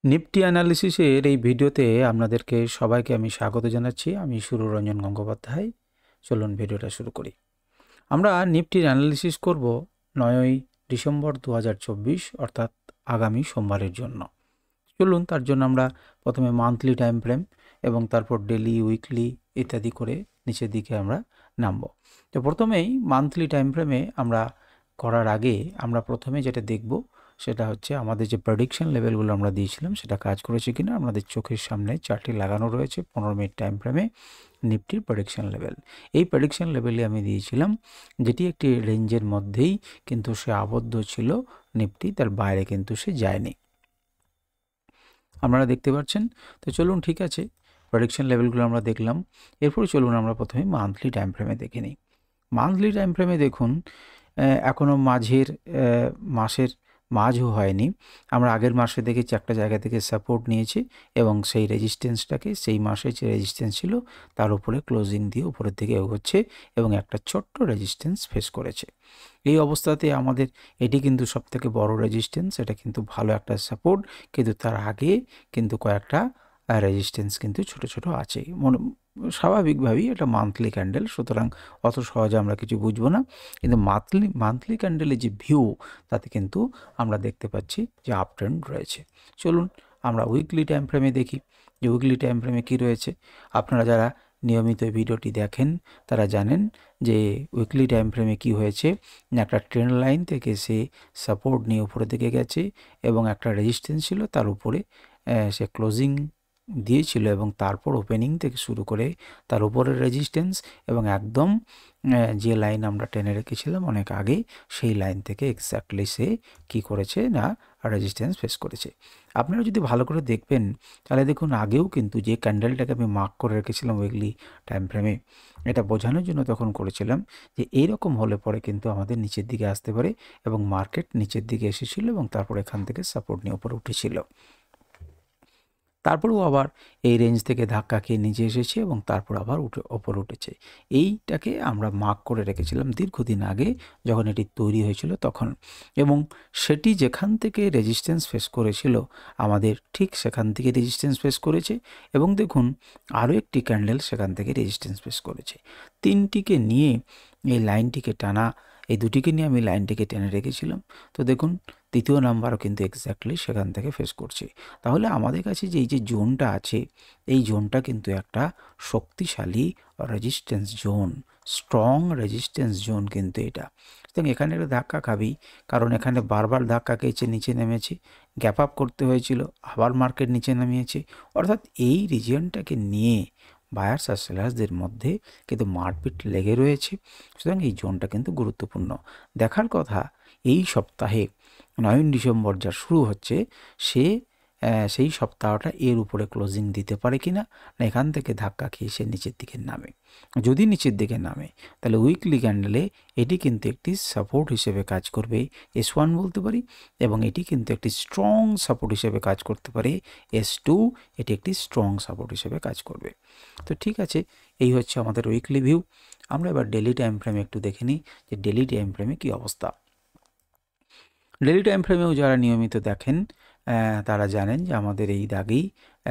Nifty অ্যানালিসিসের এই ভিডিওতে আপনাদেরকে সবাইকে আমি স্বাগত জানাচ্ছি। আমি সুররঞ্জন গঙ্গোপাধ্যায়। চলুন ভিডিওটা শুরু করি। আমরা নিফটির অ্যানালিসিস করব 9ই ডিসেম্বর 2024 অর্থাৎ আগামী সোমবারের জন্য। চলুন তার জন্য আমরা প্রথমে মান্থলি টাইম ফ্রেম এবং তারপর ডেলি, উইকলি ইত্যাদি করে নিচের দিকে আমরা নামব। তো প্রথমেই মান্থলি টাইম ফ্রেমে আমরা করার আগে আমরা প্রথমে যেটা দেখব সেটা হচ্ছে আমাদের যে প্রেডিকশন লেভেলগুলো আমরা দিয়েছিলাম সেটা কাজ করেছে কিনা। আমাদের চোখের সামনে চার্টটি লাগানো রয়েছে 15 মিনিট টাইম ফ্রেমে নিফটির প্রেডিকশন লেভেল। এই প্রেডিকশন লেভেলে আমি দিয়েছিলাম যেটি একটি রেঞ্জের মধ্যেই কিন্তু সে আবদ্ধ ছিল, নিফটি তার বাইরে কিন্তু সে যায়নি, আপনারা দেখতে পাচ্ছেন। তো চলুন, ঠিক আছে, প্রেডিকশন লেভেলগুলো আমরা দেখলাম। এরপরে চলুন আমরা প্রথমে মান্থলি টাইম ফ্রেমে দেখে নিই। মান্থলি টাইম ফ্রেমে দেখুন, এখনও মাসের মাঝও হয়নি। আমরা আগের মাসে দেখেছি একটা জায়গা থেকে সাপোর্ট নিয়েছি এবং সেই রেজিস্ট্যান্সটাকে, সেই মাসে যে রেজিস্ট্যান্স ছিল তার উপরে ক্লোজিং দিয়ে উপরের দিকে এগোচ্ছে এবং একটা ছোট্ট রেজিস্ট্যান্স ফেস করেছে। এই অবস্থাতে আমাদের এটি কিন্তু সবথেকে বড় রেজিস্ট্যান্স, এটা কিন্তু ভালো একটা সাপোর্ট, কিন্তু তার আগে কিন্তু কয়েকটা রেজিস্ট্যান্স কিন্তু ছোট ছোট আছে। স্বাভাবিকভাবেই এটা মান্থলি ক্যান্ডেল, সুতরাং অত সহজে আমরা কিছু বুঝবো না, কিন্তু মান্থলি ক্যান্ডেলের যে ভিউ তাতে কিন্তু আমরা দেখতে পাচ্ছি যে আপ ট্রেন্ড রয়েছে। চলুন আমরা উইকলি টাইম ফ্রেমে দেখি যে উইকলি টাইম ফ্রেমে কী রয়েছে। আপনারা যারা নিয়মিত ভিডিওটি দেখেন তারা জানেন যে উইকলি টাইম ফ্রেমে কী হয়েছে। একটা ট্রেন্ড লাইন থেকে সে সাপোর্ট নিয়ে উপরের দিকে গেছে এবং একটা রেজিস্ট্যান্স ছিল তার উপরে সে ক্লোজিং দিয়েছিল এবং তারপর ওপেনিং থেকে শুরু করে তার উপরের রেজিস্ট্যান্স এবং একদম যে লাইন আমরা টেনে রেখেছিলাম অনেক আগে, সেই লাইন থেকে এক্স্যাক্টলি সে কী করেছে না রেজিস্ট্যান্স ফেস করেছে। আপনারা যদি ভালো করে দেখবেন তাহলে দেখুন আগেও কিন্তু যে ক্যান্ডেলটাকে আমি মার্ক করে রেখেছিলাম উইকলি টাইম ফ্রেমে, এটা বোঝানোর জন্য তখন করেছিলাম যে এইরকম হলে পরে কিন্তু আমাদের নিচের দিকে আসতে পারে এবং মার্কেট নিচের দিকে এসেছিল এবং তারপর এখান থেকে সাপোর্ট নিয়ে উপরে উঠেছিল। তারপরেও আবার এই রেঞ্জ থেকে ধাক্কা খেয়ে নিচে এসেছে এবং তারপর আবার ওপরে উঠেছে। এইটাকে আমরা মার্ক করে রেখেছিলাম দীর্ঘদিন আগে যখন এটি তৈরি হয়েছিল তখন, এবং সেটি যেখান থেকে রেজিস্ট্যান্স ফেস করেছিল আমাদের ঠিক সেখান থেকে রেজিস্ট্যান্স ফেস করেছে এবং দেখুন আরও একটি ক্যান্ডেল সেখান থেকে রেজিস্ট্যান্স ফেস করেছে। তিনটিকে নিয়ে এই লাইনটিকে টানা, এই দুটিকে নিয়ে আমি লাইনটিকে টেনে রেখেছিলাম। তো দেখুন তৃতীয় নাম্বারও কিন্তু এক্স্যাক্টলি সেখান থেকে ফেস করছে। তাহলে আমাদের কাছে যে এই যে জোনটা আছে, এই জোনটা কিন্তু একটা শক্তিশালী resistance zone, strong resistance zone কিন্তু এটা। সুতরাং এখানে একটা ধাক্কা খাবেই, কারণ এখানে বারবার ধাক্কা খেয়েছে, নিচে নেমেছে, গ্যাপ আপ করতে হয়েছিল, আবার মার্কেট নিচে নামিয়েছে। অর্থাৎ এই রিজিয়নটাকে নিয়ে বায়ার্স আর সেলার্সদের মধ্যে কিন্তু মারপিট লেগে রয়েছে। সুতরাং এই জোনটা কিন্তু গুরুত্বপূর্ণ। দেখার কথা এই সপ্তাহে 9 ডিসেম্বর যা শুরু হচ্ছে সেই সপ্তাহটা এর উপরে ক্লোজিং দিতে পারে কিনা, না এখান থেকে ধাক্কা খেয়ে সে নিচের দিকে নামে। যদি নিচের দিকে নামে তাহলে উইকলি ক্যান্ডেলে এটি কিন্তু একটি সাপোর্ট হিসেবে কাজ করবে, S1 বলতে পারি, এবং এটি কিন্তু একটি স্ট্রং সাপোর্ট হিসেবে কাজ করতে পারে, S2, এটি একটি স্ট্রং সাপোর্ট হিসেবে কাজ করবে। তো ঠিক আছে, এই হচ্ছে আমাদের উইকলি ভিউ। আমরা এবার ডেলি টাইম ফ্রেমে একটু দেখে নিই যে ডেলি টাইম ফ্রেমে কী অবস্থা। ডেলি টাইম ফ্রেমেও যারা নিয়মিত দেখেন তারা জানেন যে আমাদের এই দাগেই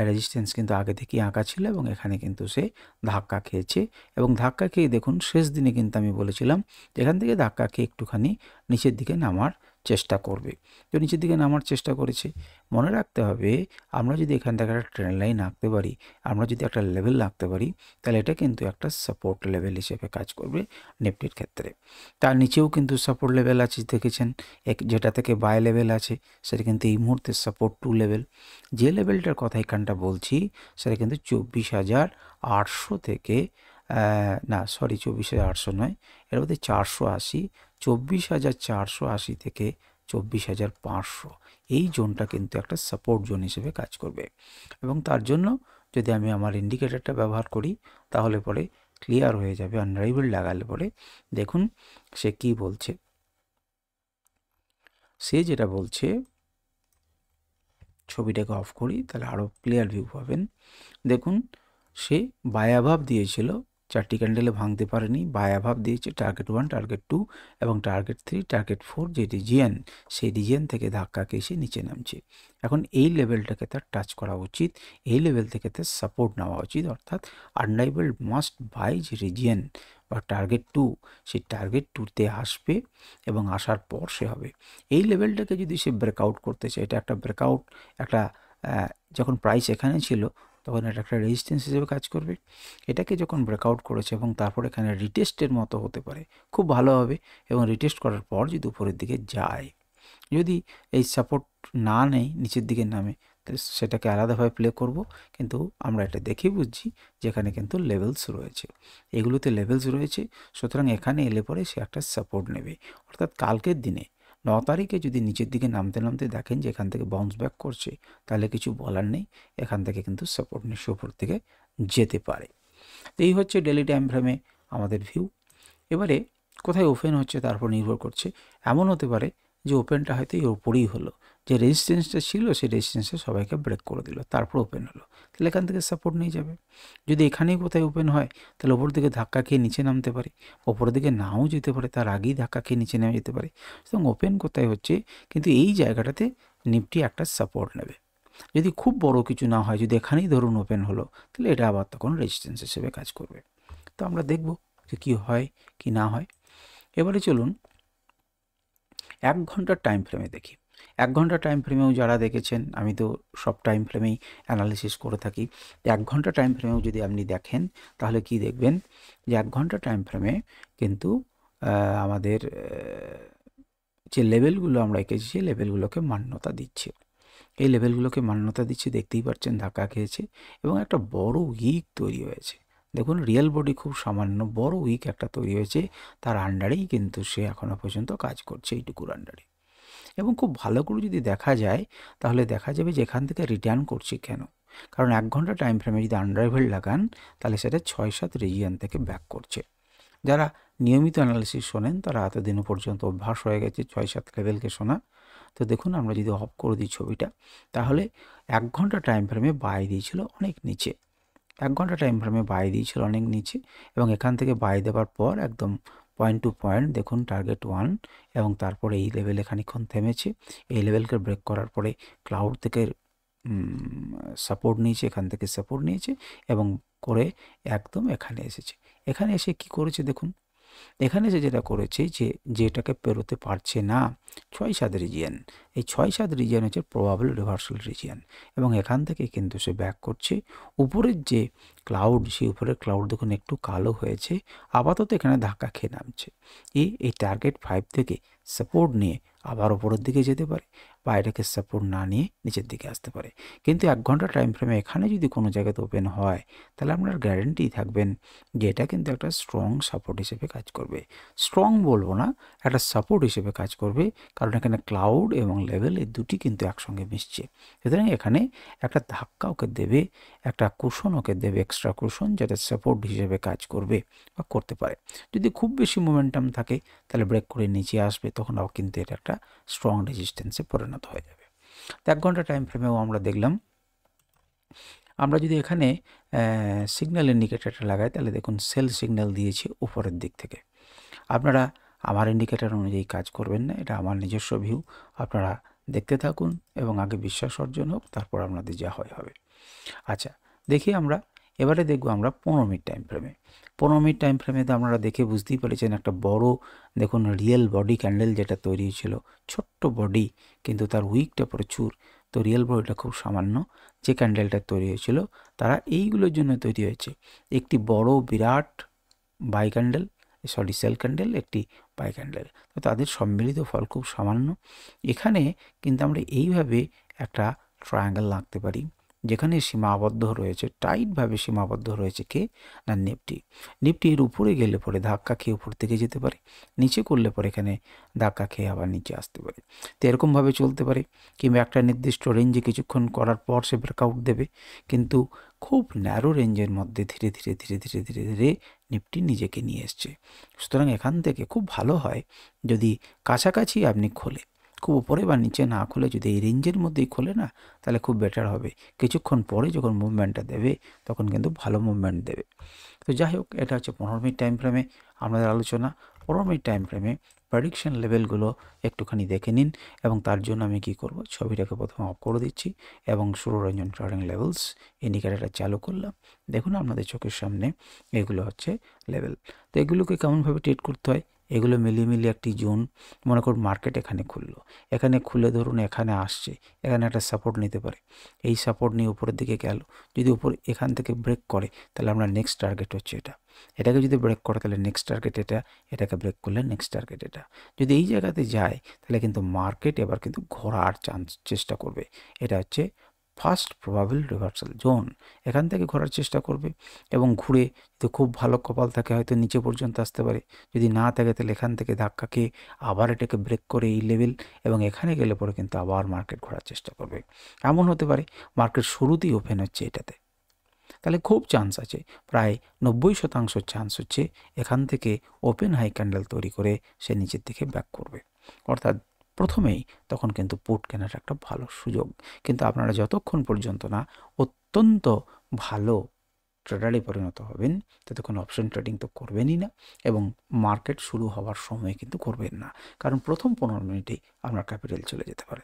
রেজিস্ট্যান্স কিন্তু আগে থেকেই আঁকা ছিল এবং এখানে কিন্তু সে ধাক্কা খেয়েছে এবং ধাক্কা খেয়ে দেখুন শেষ দিনে কিন্তু আমি বলেছিলাম এখান থেকে ধাক্কা খেয়ে একটুখানি নিচের দিকে নামার চেষ্টা করবে। তো নিচের দিকে নামার চেষ্টা করেছে। মনে রাখতে হবে আমরা যদি এখান থেকে একটা ট্রেন্ড লাইন আঁকতে পারি, আমরা যদি একটা লেভেল আঁকতে পারি, তাহলে এটা কিন্তু একটা সাপোর্ট লেভেল হিসেবে কাজ করবে নিফটির ক্ষেত্রে। তার নিচেও কিন্তু সাপোর্ট লেভেল আছে দেখেছেন, যেটা থেকে বাই লেভেল আছে সেটা কিন্তু এই মুহূর্তে সাপোর্ট 2 লেভেল। যে লেভেলটার কথা এখানটা বলছি সেটা কিন্তু 24,800 থেকে 24,800 নয়, এর মধ্যে 480, 24,480 থেকে 24,500, এই জোনটা কিন্তু একটা সাপোর্ট জোন হিসেবে কাজ করবে। এবং তার জন্য যদি আমি আমার ইন্ডিকেটরটা ব্যবহার করি তাহলে পরে ক্লিয়ার হয়ে যাবে। আনরাইভেল লাগালে পরে দেখুন সে কি বলছে। সে যেটা বলছে, ছবিটাকে অফ করি তাহলে আরও ক্লিয়ার ভিউ পাবেন। দেখুন সে বাই অ্যাভাব দিয়েছিল 4টি ক্যান্ডেলে ভাঙতে পারেনি, বাই অ্যাভাব দিয়েছে টার্গেট 1, টার্গেট 2 এবং টার্গেট 3, টার্গেট 4 যে রিজিয়ন, সেই রিজিয়ন থেকে ধাক্কা খেয়ে এসে নিচে নামছে। এখন এই লেভেলটাকে তার টাচ করা উচিত, এই লেভেল থেকে তার সাপোর্ট নেওয়া উচিত, অর্থাৎ আনরাইভেলড মাস্ট বাই যে রিজিয়ন বা টার্গেট 2, সেই টার্গেট 2তে আসবে এবং আসার পর সে হবে। এই লেভেলটাকে যদি সে ব্রেকআউট করতে চায়, এটা একটা ব্রেকআউট, একটা যখন প্রাইস এখানে ছিল তখন এটা একটা রেজিস্ট্যান্স হিসেবে কাজ করবে। এটাকে যখন ব্রেকআউট করেছে এবং তারপর এখানে রিটেস্টের মতো হতে পারে, খুব ভালো হবে। এবং রিটেস্ট করার পর যদি উপরের দিকে যায়, যদি এই সাপোর্ট না নেই, নিচের দিকে নামে, তো সেটাকে আলাদাভাবে প্লে করব। কিন্তু আমরা এটা দেখেই বুঝছি যেখানে কিন্তু লেভেলস রয়েছে, এগুলোতে লেভেলস রয়েছে, সুতরাং এখানে এলে পরে সে একটা সাপোর্ট নেবে। অর্থাৎ কালকের দিনে 9 তারিখে যদি নিচের দিকে নামতে নামতে দেখেন যে এখান থেকে বাউন্স ব্যাক করছে, তাহলে কিছু বলার নেই, এখান থেকে কিন্তু সাপোর্ট নিয়ে সে উপর থেকে যেতে পারে। তো এই হচ্ছে ডেলি টাইম ফ্রেমে আমাদের ভিউ। এবারে কোথায় ওপেন হচ্ছে তার উপর নির্ভর করছে। এমন হতে পারে যে ওপেনটা হয়তো এর ওপরেই হলো, যে রেজিস্ট্যান্সটা ছিল সেই রেজিস্ট্যান্সে সবাইকে ব্রেক করে দিল, তারপর ওপেন হলো, তাহলে এখান থেকে সাপোর্ট নিয়ে যাবে। যদি এখানেই কোথায় ওপেন হয়, তাহলে ওপর দিকে ধাক্কা খেয়ে নিচে নামতে পারে, ওপরের দিকে নাও যেতে পারে, তার আগেই ধাক্কা খেয়ে নিচে নেমে যেতে পারে। সুতরাং ওপেন কোথায় হচ্ছে, কিন্তু এই জায়গাটাতে নিফটি একটা সাপোর্ট নেবে। যদি খুব বড় কিছু না হয়, যদি এখানেই ধরুন ওপেন হলো, তাহলে এটা আবার তখন রেজিস্ট্যান্স হিসেবে কাজ করবে। তো আমরা দেখব যে কী হয় কি না হয়। এবারে চলুন 1 ঘন্টার টাইম ফ্রেমে দেখি। 1 ঘন্টার টাইম ফ্রেমেও যারা দেখেছেন, আমি তো সব টাইম ফ্রেমেই অ্যানালিসিস করে থাকি। 1 ঘন্টা টাইম ফ্রেমেও যদি আপনি দেখেন, তাহলে কি দেখবেন যে 1 ঘন্টা টাইম ফ্রেমে কিন্তু আমাদের যে লেভেলগুলো আমরা এঁকেছি, সেই লেভেলগুলোকে মান্যতা দিচ্ছে। এই লেভেলগুলোকে মান্যতা দিচ্ছে, দেখতেই পাচ্ছেন ধাক্কা খেয়েছে এবং একটা বড় উইক তৈরি হয়েছে। দেখুন রিয়েল বডি খুব সামান্য, বড় উইক একটা তৈরি হয়েছে, তার আন্ডারেই কিন্তু সে এখনও পর্যন্ত কাজ করছে, এইটুকুর আন্ডারে। এবং খুব ভালো করে যদি দেখা যায়, তাহলে দেখা যাবে যে এখান থেকে রিটার্ন করছে কেন। কারণ 1 ঘন্টা টাইম ফ্রেমে যদি আনরাইভেল লাগান, তাহলে সেটা 6-7 রিজিয়ন থেকে ব্যাক করছে। যারা নিয়মিত অ্যানালিসিস শোনেন, তারা এতদিনও পর্যন্ত অভ্যাস হয়ে গেছে 6-7 লেভেলকে শোনা। তো দেখুন আমরা যদি অফ করে দিই ছবিটা, তাহলে 1 ঘন্টা টাইম ফ্রেমে বাই দিয়েছিল অনেক নিচে, 1 ঘন্টা টাইম ফ্রেমে বাই দিয়েছিল অনেক নিচে, এবং এখান থেকে বাই দেওয়ার পর একদম পয়েন্ট টু পয়েন্ট দেখুন টার্গেট 1, এবং তারপরে এই লেভেলে খানিকক্ষণ থেমেছে। এই লেভেলকে ব্রেক করার পরে ক্লাউড থেকে সাপোর্ট নিয়েছে, এখান থেকে সাপোর্ট নিয়েছে এবং করে একদম এখানে এসেছে। এখানে এসে কি করেছে দেখুন, এখানে সে যেটা করেছে যে যেটাকে পেরোতে পারছে না 6-7 রিজিয়ন, এই 6-7 রিজিয়ন হচ্ছে প্রবাবল রিভার্সাল রিজিয়ন, এবং এখান থেকে কিন্তু সে ব্যাক করছে। উপরের যে ক্লাউড, সেই উপরের ক্লাউড দেখুন একটু কালো হয়েছে, আপাতত এখানে ধাক্কা খেয়ে নামছে। এই টার্গেট 5 থেকে সাপোর্ট নিয়ে আবার উপরের দিকে যেতে পারে, বা এটাকে সাপোর্ট না নিয়ে নিচের দিকে আসতে পারে। কিন্তু 1 ঘন্টা টাইম ফ্রেমে এখানে যদি কোনো জায়গাতে ওপেন হয়, তাহলে আপনার গ্যারেন্টি থাকবেন যে এটা কিন্তু একটা স্ট্রং সাপোর্ট হিসেবে কাজ করবে। স্ট্রং বলবো না, একটা সাপোর্ট হিসেবে কাজ করবে, কারণ এখানে ক্লাউড এবং লেভেল এই দুটি কিন্তু একসঙ্গে মিশছে। সুতরাং এখানে একটা ধাক্কা ওকে দেবে, একটা কুশন ওকে দেবে, এক্সট্রা কুশন, যেটা সাপোর্ট হিসেবে কাজ করবে বা করতে পারে। যদি খুব বেশি মোমেন্টাম থাকে, তাহলে ব্রেক করে নিচে আসবে, তখন আবার কিন্তু এটা একটা স্ট্রং রেজিস্ট্যান্সে পরিণত হয়ে যাবে। তো 1 ঘন্টা টাইম ফ্রেমেও আমরা দেখলাম। আমরা যদি এখানে সিগন্যাল ইন্ডিকেটরটা লাগাই, তাহলে দেখুন সেল সিগন্যাল দিয়েছি উপরের দিক থেকে। আপনারা আমার ইন্ডিকেটর অনুযায়ী কাজ করবেন না, এটা আমার নিজস্ব ভিউ। আপনারা দেখতে থাকুন এবং আগে বিশ্বাস অর্জন হোক, তারপর আপনাদের যা হয় হবে। আচ্ছা, দেখি আমরা এবারে দেখব আমরা 15 মিনিট টাইম ফ্রেমে। 15 মিনিট টাইম ফ্রেমে তো আপনারা দেখে বুঝতেই পেরেছেন, একটা বড় দেখুন রিয়েল বডি ক্যান্ডেল যেটা তৈরি হয়েছিল, ছোট্ট বডি কিন্তু তার উইকটা প্রচুর। তো রিয়েল বডিটা খুব সামান্য, যে ক্যান্ডেলটা তৈরি হয়েছিল তারা এইগুলোর জন্য তৈরি হয়েছে। একটি বড় বিরাট বাই ক্যান্ডেল, সেল ক্যান্ডেল, একটি বাই ক্যান্ডেল, তো তাদের সম্মিলিত ফল খুব সামান্য। এখানে কিন্তু আমরা এইভাবে একটা ট্রায়াঙ্গেল আঁকতে পারি, যেখানে সীমাবদ্ধ রয়েছে, টাইটভাবে সীমাবদ্ধ রয়েছে কে না নিফটি। নিফটি এর উপরে গেলে পরে ধাক্কা খেয়ে উপর থেকে যেতে পারে, নিচে করলে পরে এখানে ধাক্কা খেয়ে আবার নিচে আসতে পারে। তো এরকমভাবে চলতে পারে, কিংবা একটা নির্দিষ্ট রেঞ্জে কিছুক্ষণ করার পর সে ব্রেকআউট দেবে, কিন্তু খুব ন্যারো রেঞ্জের মধ্যে ধীরে ধীরে ধীরে ধীরে ধীরে ধীরে নিফটি নিজেকে নিয়ে এসছে। সুতরাং এখান থেকে খুব ভালো হয় যদি কাছাকাছি আপনি খোলে, খুব উপরে বা নিচে না খুলে যদি এই রেঞ্জের মধ্যেই খোলে না, তাহলে খুব বেটার হবে। কিছুক্ষণ পরে যখন মুভমেন্টটা দেবে তখন কিন্তু ভালো মুভমেন্ট দেবে। তো যাই হোক, এটা হচ্ছে 15 মিনিট টাইম ফ্রেমে আমাদের আলোচনা। 15 মিনিট টাইম ফ্রেমে প্রেডিকশন লেভেলগুলো একটুখানি দেখে নিন, এবং তার জন্য আমি কি করব, ছবিটাকে প্রথমে অফ করে দিচ্ছি এবং সৌররঞ্জন ট্রেডিং লেভেলস ইন্ডিকেটারটা চালু করলাম। দেখুন আপনাদের চোখের সামনে এগুলো হচ্ছে লেভেল। তো এগুলোকে কেমনভাবে ট্রেড করতে হয়, এগুলো মিলিয়ে একটি জোন, মনে করুন মার্কেট এখানে খুললো, এখানে খুলে ধরুন এখানে আসছে, এখানে একটা সাপোর্ট নিতে পারে, এই সাপোর্ট নিয়ে উপরের দিকে গেল, যদি উপর এখান থেকে ব্রেক করে তাহলে আমরা নেক্সট টার্গেট হচ্ছে এটা, এটাকে যদি ব্রেক করে তাহলে নেক্সট টার্গেট এটা, এটাকে ব্রেক করলে নেক্সট টার্গেট এটা। যদি এই জায়গাতে যায় তাহলে কিন্তু মার্কেট এবার কিন্তু ঘোরার চেষ্টা করবে। এটা হচ্ছে ফার্স্ট প্রবাবল রিভার্সাল জোন, এখান থেকে ঘোরার চেষ্টা করবে এবং ঘুরে যদি খুব ভালো কপাল থাকে হয়তো নিচে পর্যন্ত আসতে পারে, যদি না থাকে তাহলে এখান থেকে ধাক্কা খেয়ে আবার এটাকে ব্রেক করে এই লেভেল এবং এখানে গেলে পরে কিন্তু আবার মার্কেট ঘোরার চেষ্টা করবে। এমন হতে পারে মার্কেট শুরুতেই ওপেন হচ্ছে এটাতে, তাহলে খুব চান্স আছে, প্রায় 90% চান্স হচ্ছে এখান থেকে ওপেন হাই ক্যান্ডেল তৈরি করে সে নিচের দিকে ব্যাক করবে। অর্থাৎ প্রথমেই তখন কিন্তু পুট কেনার একটা ভালো সুযোগ। কিন্তু আপনারা যতক্ষণ পর্যন্ত না অত্যন্ত ভালো ট্রেডারে পরিণত হবেন ততক্ষণ অপশন ট্রেডিং তো করবেনই না, এবং মার্কেট শুরু হওয়ার সময় কিন্তু করবেন না, কারণ প্রথম 15 মিনিটেই আপনার ক্যাপিটাল চলে যেতে পারে।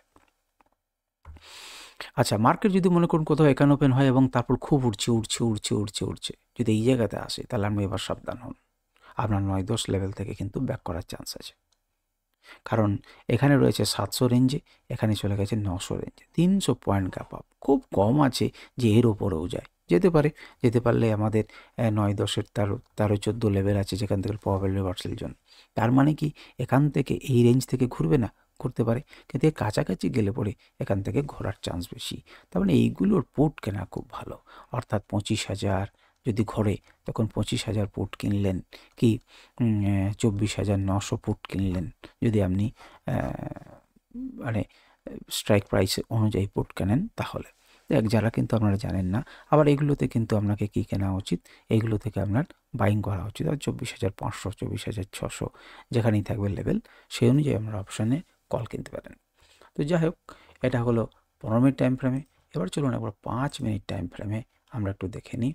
আচ্ছা, মার্কেট যদি মনে করুন কোথাও এখানে ওপেন হয় এবং তারপর খুব উঠছে, যদি এই জায়গাতে আসে তাহলে আপনি এবার সাবধান হন, আপনার 9-10 লেভেল থেকে কিন্তু ব্যাক করার চান্স আছে। কারণ এখানে রয়েছে 700 রেঞ্জে, এখানে চলে গেছে 900 রেঞ্জে, 300 পয়েন্ট গ্যাপ আপ, খুব কম আছে যে এর ওপরেও যায়, যেতে পারে, যেতে পারলে আমাদের 9-10-এর 13-14 লেভেল আছে যেখান থেকে প্রবাবল রিভার্সাল জোন। তার মানে কি এখান থেকে এই রেঞ্জ থেকে ঘুরবে না, করতে পারে, কিন্তু এর কাছাকাছি গেলে পরে এখান থেকে ঘোরার চান্স বেশি। তার মানে এইগুলোর পুট কেনা খুব ভালো, অর্থাৎ 25,000 যদি ঘোরে তখন 25,000 পুট কিনলেন, কি 24,900 পুট কিনলেন যদি আপনি মানে স্ট্রাইক প্রাইস অনুযায়ী পুট কেনেন। তাহলে যারা কিন্তু আপনারা জানেন না, আবার এগুলোতে কিন্তু আপনাকে কি কেনা উচিত, এইগুলো থেকে আপনার বাইং করা উচিত। আর 24,500, 24,600 যেখানেই থাকবে লেভেল, সেই অনুযায়ী আপনারা অপশানে কল কিনতে পারেন। তো যাই হোক, এটা হলো 15 মিনিট টাইম ফ্রেমে। এবার চলুন একবার 5 মিনিট টাইম ফ্রেমে আমরা একটু দেখে নিই।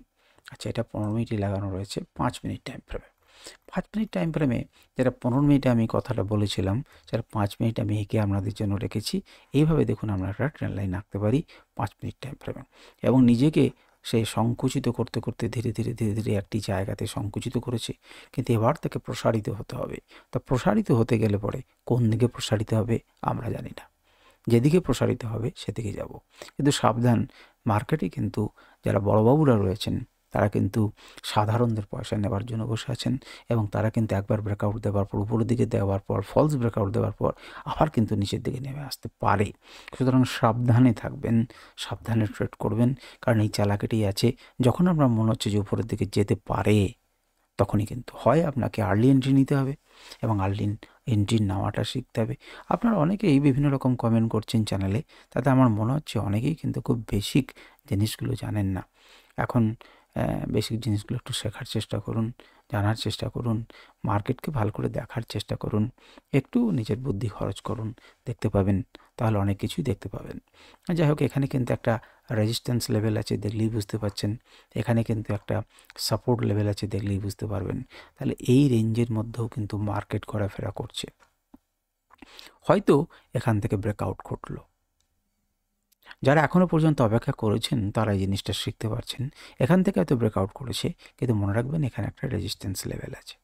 আচ্ছা, এটা 15 মিনিটই লাগানো রয়েছে 5 মিনিট টাইম ফ্রেমে। 5 মিনিট টাইম ফ্রেমে যেটা 15 মিনিটে আমি কথাটা বলেছিলাম, সেটা 5 মিনিট আমি এঁকে আপনাদের জন্য রেখেছি। এইভাবে দেখুন আমরা একটা ট্রেন্ড লাইন আঁকতে পারি 5 মিনিট টাইম ফ্রেমে, এবং নিজেকে সে সংকুচিত করতে করতে ধীরে ধীরে একটি জায়গাতে সংকুচিত করেছে, কিন্তু এবার তাকে প্রসারিত হতে হবে। তা প্রসারিত হতে গেলে পরে কোন দিকে প্রসারিত হবে আমরা জানি না, যেদিকে প্রসারিত হবে সেদিকে যাব। কিন্তু সাবধান, মার্কেটে কিন্তু যারা বড়বাবুরা রয়েছেন তারা কিন্তু সাধারণদের পয়সা নেওয়ার জন্য বসে আছেন, এবং তারা কিন্তু একবার ব্রেকআউট দেওয়ার পর, উপরের দিকে দেওয়ার পর, ফলস ব্রেকআউট দেওয়ার পর আবার কিন্তু নিচের দিকে নেমে আসতে পারে। সুতরাং সাবধানে থাকবেন, সাবধানে ট্রেড করবেন, কারণ এই চালাকিটি আছে, যখন আপনার মনে হচ্ছে যে উপরের দিকে যেতে পারে তখনই কিন্তু হয় আপনাকে আর্লি এন্ট্রি নিতে হবে, এবং আর্লি এন্ট্রি নেওয়াটা শিখতে হবে। আপনারা অনেকেই বিভিন্ন রকম কমেন্ট করছেন চ্যানেলে, তাতে আমার মনে হচ্ছে অনেকেই কিন্তু খুব বেসিক জিনিসগুলো জানেন না। এখন বেসিক জিনিসগুলো একটু শেখার চেষ্টা করুন, জানার চেষ্টা করুন, মার্কেটকে ভালো করে দেখার চেষ্টা করুন, একটু নিজের বুদ্ধি খরচ করুন, দেখতে পাবেন, তাহলে অনেক কিছুই দেখতে পাবেন। যাই হোক, এখানে কিন্তু একটা রেজিস্ট্যান্স লেভেল আছে, দেখলেই বুঝতে পারছেন। এখানে কিন্তু একটা সাপোর্ট লেভেল আছে, দেখলেই বুঝতে পারবেন। তাহলে এই রেঞ্জের মধ্যেও কিন্তু মার্কেট ঘোরাফেরা করছে, হয়তো এখান থেকে ব্রেকআউট ঘটলো। যারা এখনও পর্যন্ত অপেক্ষা করেছেন তারা এই জিনিসটা শিখতে পারছেন, এখান থেকে হয়তো ব্রেকআউট করেছে, কিন্তু মনে রাখবেন এখানে একটা রেজিস্ট্যান্স লেভেল আছে,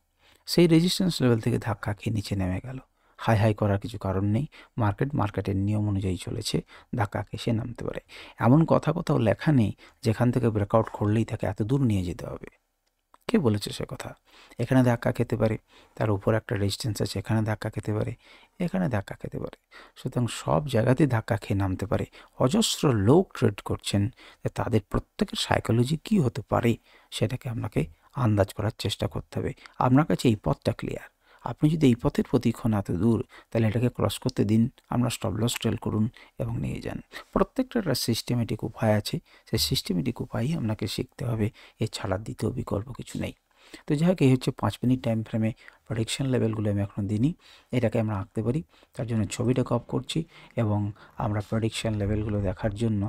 সেই রেজিস্ট্যান্স লেভেল থেকে ধাক্কা খেয়ে নিচে নেমে গেল। হাই করার কিছু কারণ নেই, মার্কেটের নিয়ম অনুযায়ী চলেছে, ধাক্কা খেয়ে সে নামতে পারে। এমন কথা কোথাও লেখা নেই যেখান থেকে ব্রেকআউট করলেই তাকে এত দূর নিয়ে যেতে হবে, কে বলেছে সে কথা? এখানে ধাক্কা খেতে পারে, তার উপর একটা রেজিস্ট্যান্স আছে, এখানে ধাক্কা খেতে পারে, এখানে ধাক্কা খেতে পারে। সুতরাং সব জায়গাতেই ধাক্কা খেয়ে নামতে পারে। অজস্র লোক ট্রেড করছেন, তাদের প্রত্যেকের সাইকোলজি কী হতে পারে সেটাকে আপনাকে আন্দাজ করার চেষ্টা করতে হবে। আপনার কাছে এই পথটা ক্লিয়ার, আপনি যদি এই পথের প্রতিক্ষণ এত দূর, তাহলে এটাকে ক্রস করতে দিন, আমরা স্টপ লস ট্রেল করুন এবং নিয়ে যান। প্রত্যেকটার একটা সিস্টেমেটিক উপায় আছে, সেই সিস্টেমেটিক উপায়ই আপনাকে শিখতে হবে, এছাড়া দ্বিতীয় বিকল্প কিছু নেই। তো যাই হোক, এই হচ্ছে 5 মিনিট টাইম ফ্রেমে প্রেডিকশন লেভেলগুলো আমি এখনও দিইনি। এটাকে আমরা আঁকতে পারি। তার জন্য ছবিটাকে অফ করছি এবং আমরা প্রেডিকশন লেভেলগুলো দেখার জন্য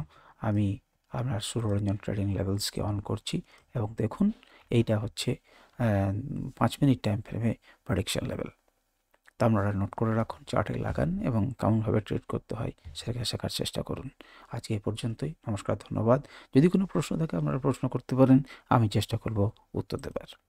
আমি আপনার সূর্যরঞ্জন ট্রেডিং লেভেলসকে অন করছি এবং দেখুন এইটা হচ্ছে 5 মিনিট টাইম ফ্রেমে প্রেডিকশন লেভেল। তা আপনারা নোট করে রাখুন, চার্টে লাগান এবং কেমনভাবে ট্রেড করতে হয় সেটাকে শেখার চেষ্টা করুন। আজকে এই পর্যন্তই। নমস্কার, ধন্যবাদ। যদি কোনো প্রশ্ন থাকে আপনারা প্রশ্ন করতে পারেন, আমি চেষ্টা করব উত্তর দেবার।